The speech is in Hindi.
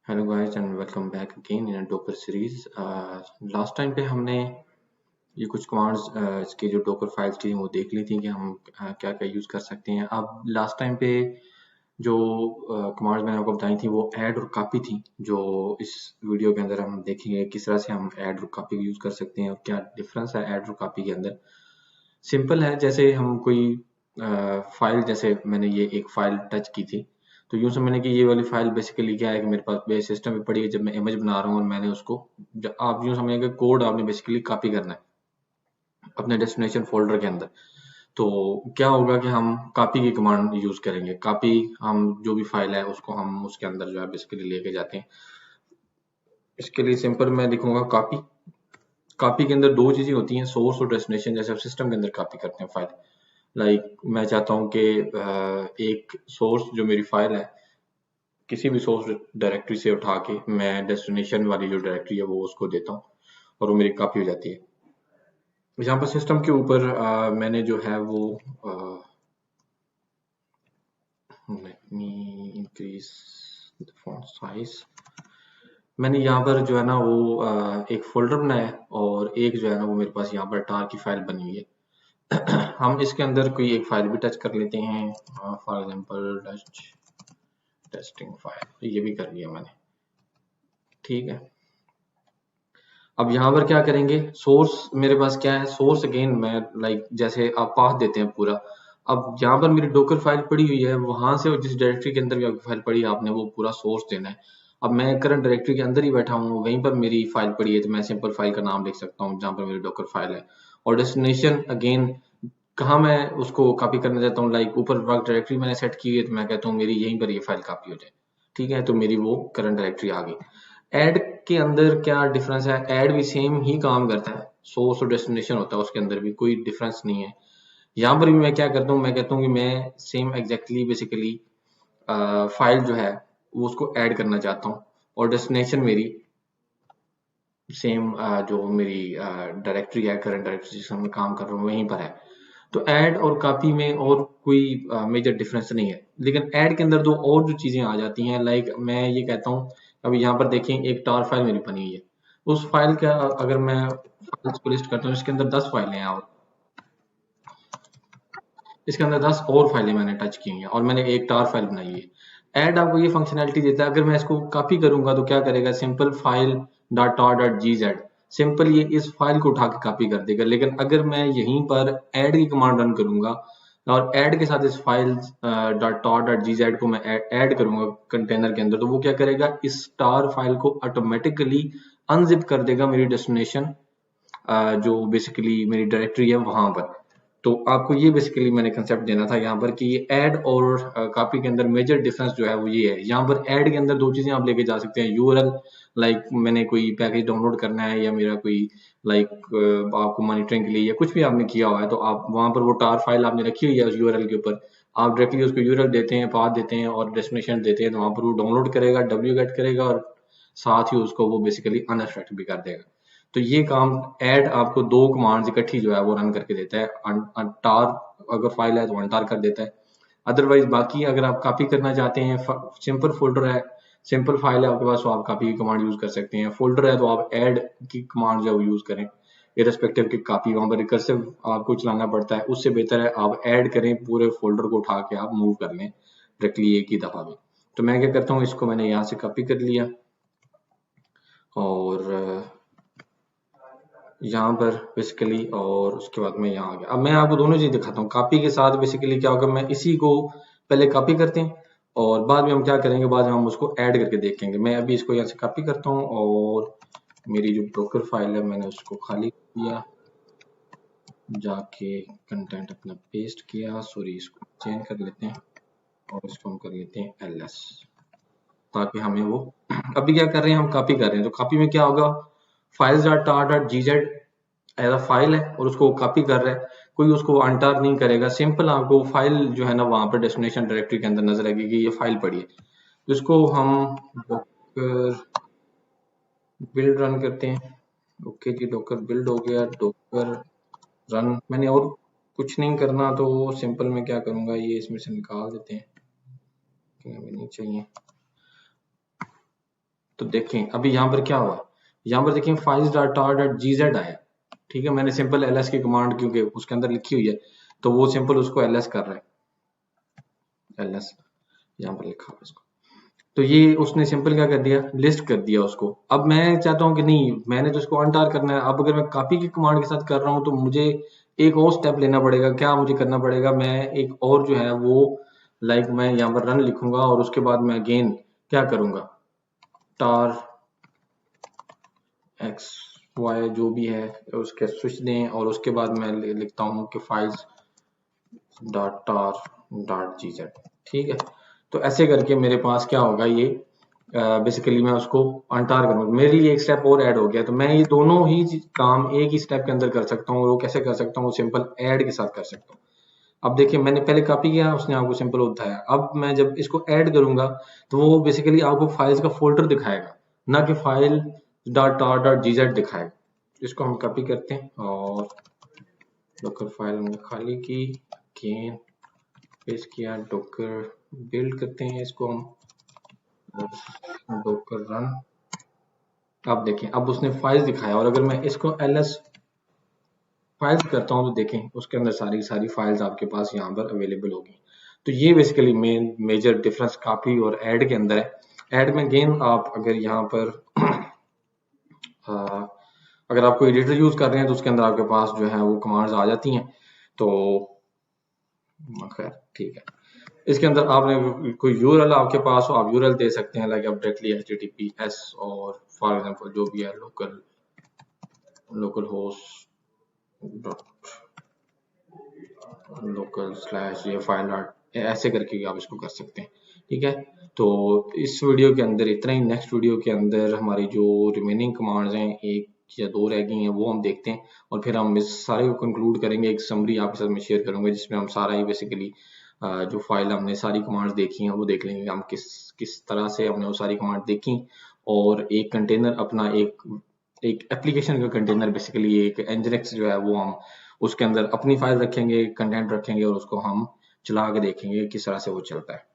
Hello guys and welcome back again in Docker series. Last time पे हमने ये कुछ कमांड्स इसकी जो डॉकर फाइल्स थी वो देख ली थी कि हम क्या क्या यूज़ कर सकते हैं। अब लास्ट टाइम पे जो कमांड्स मैंने आपको बताई थी वो ऐड और कॉपी थी, जो इस वीडियो के अंदर हम देखेंगे किस तरह से हम ऐड और कॉपी यूज़ कर सकते हैं और क्या डिफरेंस है ऐड और कॉपी के अंदर। सिंपल है, जैसे हम कोई फाइल, जैसे मैंने ये एक फाइल टच की थी तो यूं समझने की ये वाली फाइल बेसिकली क्या है कि मेरे पास बेस सिस्टम में पड़ी है। जब मैं इमेज बना रहा हूँ और मैंने उसको, आप यूं समझेंगे कोड आपने बेसिकली कॉपी करना है अपने डेस्टिनेशन फोल्डर के अंदर। तो क्या होगा कि हम कॉपी की कमांड यूज करेंगे। कॉपी, हम जो भी फाइल है उसको हम उसके अंदर जो है बेसिकली लेके जाते हैं। इसके लिए सिंपल मैं लिखूंगा कॉपी। कॉपी के अंदर दो चीजें होती हैं, सोर्स और डेस्टिनेशन। जैसे आप सिस्टम के अंदर कॉपी करते हैं फाइल, मैं चाहता हूँ कि एक सोर्स जो मेरी फाइल है किसी भी सोर्स डायरेक्टरी से उठा के मैं डेस्टिनेशन वाली जो डायरेक्टरी है वो उसको देता हूँ और वो मेरी कॉपी हो जाती है। यहाँ पर सिस्टम के ऊपर मैंने जो है वो let me increase the font size. मैंने यहाँ पर जो है ना वो एक फोल्डर बनाया है और एक जो है ना वो मेरे पास यहाँ पर टार की फाइल बनी हुई है। हम इसके अंदर कोई एक फाइल भी टच कर लेते हैं, फॉर एग्जांपल टेस्टिंग फाइल, ये भी कर लिया मैंने। ठीक है, अब यहाँ पर क्या करेंगे, सोर्स मेरे पास क्या है, सोर्स अगेन मैं जैसे आप पाथ देते हैं पूरा। अब यहाँ पर मेरी डॉकर फाइल पड़ी हुई है, वहां से जिस डायरेक्टरी के अंदर भी आपकी फाइल पड़ी है आपने वो पूरा सोर्स देना है। अब मैं करंट डायरेक्टरी के अंदर ही बैठा हूँ, वहीं पर मेरी फाइल पड़ी है तो मैं सिंपल फाइल का नाम लिख सकता हूँ जहाँ पर मेरी डॉकर फाइल है। और डेस्टिनेशन अगेन कहाँ मैं उसको कॉपी करना चाहता हूँ, ऊपर वर्क डायरेक्टरी मैंने सेट की है तो मैं कहता हूँ मेरी यहीं पर ये फाइल कॉपी हो जाए। ठीक है, तो मेरी वो करंट डायरेक्टरी आ गई। ऐड के अंदर क्या डिफरेंस है, ऐड भी सेम ही काम करता है, सोर्स और डेस्टिनेशन होता है उसके अंदर भी कोई डिफरेंस नहीं है। यहाँ पर भी मैं क्या करता हूँ, मैं कहता हूँ कि मैं सेम एग्जैक्टली बेसिकली फाइल जो है वो उसको ऐड करना चाहता हूँ और डेस्टिनेशन मेरी सेम जो मेरी डायरेक्टरी है, करंट डायरेक्टरी जिसमें मैं काम कर रहा हूँ वहीं पर है। तो ऐड और कॉपी में और कोई मेजर डिफरेंस नहीं है, लेकिन ऐड के अंदर दो और जो चीजें आ जाती हैं, मैं ये कहता हूँ, अभी यहाँ पर देखें एक टार फाइल मेरी बनी हुई है, उस फाइल का अगर मैं फाइल्स को लिस्ट करता हूँ इसके अंदर 10 फाइलें हैं और इसके अंदर 10 और फाइलें मैंने टच की हुई हैं और मैंने एक टार फाइल बनाई है। ऐड आपको ये फंक्शनैलिटी देता है, अगर मैं इसको कॉपी करूंगा तो क्या करेगा, simple file dot tar dot G Z, simple ये इस फाइल को उठा के कॉपी कर देगा। लेकिन अगर मैं यहीं पर ऐड की कमांड रन करूंगा और ऐड के साथ इस file dot tar dot G Z को मैं ऐड करूंगा कंटेनर के अंदर, तो वो क्या करेगा, इस टार फाइल को ऑटोमेटिकली अनजिप कर देगा मेरी डेस्टिनेशन जो बेसिकली मेरी डायरेक्टरी है वहां पर। तो आपको ये बेसिकली मैंने कंसेप्ट देना था यहाँ पर कि ये ऐड और कॉपी के अंदर मेजर डिफरेंस जो है वो ये है। यहाँ पर ऐड के अंदर दो चीजें आप लेके जा सकते हैं, यूआरएल, मैंने कोई पैकेज डाउनलोड करना है या मेरा कोई आपको मॉनिटरिंग के लिए या कुछ भी आपने किया हुआ है तो आप वहां पर वो टार फाइल आपने रखी हुई है उस यूआरएल के ऊपर, आप डायरेक्टली उसको यूआरएल देते हैं, पाथ देते हैं और डेस्टिनेशन देते हैं, तो वहां पर वो डाउनलोड करेगा, डब्ल्यू गेट करेगा और साथ ही उसको वो बेसिकली अनएक्सट्रैक्ट भी कर देगा। तो ये काम ऐड आपको दो कमांड्स इकट्ठी जो है वो रन करके देता है। टार अगर फाइल है तो अनटार कर देता है, अदरवाइज बाकी अगर आप कॉपी करना चाहते हैं, सिंपल फोल्डर है, सिंपल फाइल है आपके पास तो आप कॉपी की कमांड यूज कर सकते हैं। फोल्डर है तो आप ऐड की कमांड जो है वो यूज करें, इररेस्पेक्टिव की कॉपी वहां पर रिकर्सिव आपको चलाना पड़ता है, उससे बेहतर है आप ऐड करें, पूरे फोल्डर को उठा के आप मूव कर लें डायरेक्टली एक ही दफा में। तो मैं क्या करता हूँ, इसको मैंने यहाँ से कॉपी कर लिया और यहाँ पर बेसिकली, और उसके बाद मैं यहाँ आ गया। अब मैं आपको दोनों चीज दिखाता हूँ, कॉपी के साथ बेसिकली क्या होगा, मैं इसी को पहले कॉपी करते हैं और बाद में हम क्या करेंगे, बाद में हम उसको ऐड करके देखेंगे। मैं अभी इसको यहाँ से कॉपी करता हूँ और मेरी जो डॉकर फाइल है मैंने उसको खाली किया, जाके कंटेंट अपना पेस्ट किया, सॉरी इसको चेंज कर लेते हैं और इसको हम कर लेते हैं ls, ताकि हमें वो अभी क्या कर रहे हैं, हम कॉपी कर रहे हैं। तो कॉपी में क्या होगा, files dot tar dot G Z as a file है और उसको कॉपी कर रहा है, कोई उसको अनटार नहीं करेगा। सिंपल आपको फाइल जो है ना वहां पर डेस्टिनेशन डायरेक्टरी के अंदर नजर आएगी कि ये फाइल पड़ी है। इसको हम डॉकर बिल्ड रन करते हैं। ओके जी, डॉकर बिल्ड हो गया, डॉकर रन। मैंने और कुछ नहीं करना तो सिंपल मैं क्या करूंगा, ये इसमें से निकाल देते हैं कि हमें नहीं चाहिए। तो देखें अभी यहाँ पर क्या हुआ, यहाँ पर देखें files.tar.gz आया, ठीक है। मैंने सिंपल ls की कमांड क्योंकि उसके अंदर लिखी हुई है तो वो सिंपल उसको ls कर रहा है, ls यहाँ पर लिखा हुआ इसको। तो ये उसने सिंपल क्या कर दिया, लिस्ट कर दिया उसको। अब मैं चाहता हूँ कि नहीं, मैंने तो इसको अनटार करना है। अब अगर मैं कॉपी की कमांड के साथ कर रहा हूँ तो मुझे एक और स्टेप लेना पड़ेगा। क्या मुझे करना पड़ेगा, मैं एक और जो है वो लाइक मैं यहाँ पर रन लिखूंगा और उसके बाद मैं अगेन क्या करूंगा, टार एक्स वाई जो भी है उसके स्विच दें और उसके बाद मैं लिखता हूँ कि files dot tar dot G Z, ठीक है। तो ऐसे करके मेरे पास क्या होगा, ये बेसिकली मैं उसको अनटार करूंगा, मेरे लिए एक स्टेप और ऐड हो गया। तो मैं ये दोनों ही काम एक ही स्टेप के अंदर कर सकता हूँ। वो कैसे कर सकता हूँ, सिंपल ऐड के साथ कर सकता हूँ। अब देखिए मैंने पहले कॉपी किया, उसने आपको सिंपल बताया। अब मैं जब इसको ऐड करूंगा तो वो बेसिकली आपको फाइल्स का फोल्डर दिखाएगा, ना कि file dot tar dot G Z दिखाएगा। इसको हम कॉपी करते हैं और डॉकर फाइल हमने खाली की, गेन पेस्ट किया, डॉकर बिल्ड करते हैं इसको हम, डॉकर रन। अब देखें अब उसने फाइल्स दिखाया और अगर मैं इसको ls फाइल्स करता हूं तो देखें उसके अंदर सारी सारी फाइल्स आपके पास यहाँ पर अवेलेबल होगी। तो ये बेसिकली मेजर डिफरेंस कॉपी और ऐड के अंदर है। ऐड में गेन आप अगर यहाँ पर अगर आप कोई एडिटर यूज कर रहे हैं तो उसके अंदर आपके पास जो है वो कमांड्स आ जाती हैं। तो खैर ठीक है, इसके अंदर आपने कोई यूआरएल आपके पास हो, आप यूआरएल दे सकते हैं, लाइक आप डायरेक्टली https और फॉर एग्जांपल जो भी है लोकल होस्ट लोकल स्लैश ये फाइल डॉट, ऐसे करके आप इसको कर सकते हैं, ठीक है। तो इस वीडियो के अंदर इतना ही। नेक्स्ट वीडियो के अंदर हमारी जो रिमेनिंग कमांड्स हैं, एक या दो रह गई हैं, वो हम देखते हैं और फिर हम इस सारे को कंक्लूड करेंगे। एक समरी आपके साथ में शेयर करूंगा जिसमें हम सारा ही बेसिकली जो फाइल हमने सारी कमांड्स देखी हैं वो देख लेंगे, हम किस किस तरह से हमने वो सारी कमांड देखी। और एक कंटेनर अपना एक एप्लीकेशन का कंटेनर बेसिकली एक एनजिनिक्स जो है वो हम उसके अंदर अपनी फाइल रखेंगे, कंटेंट रखेंगे और उसको हम चला के देखेंगे किस तरह से वो चलता है।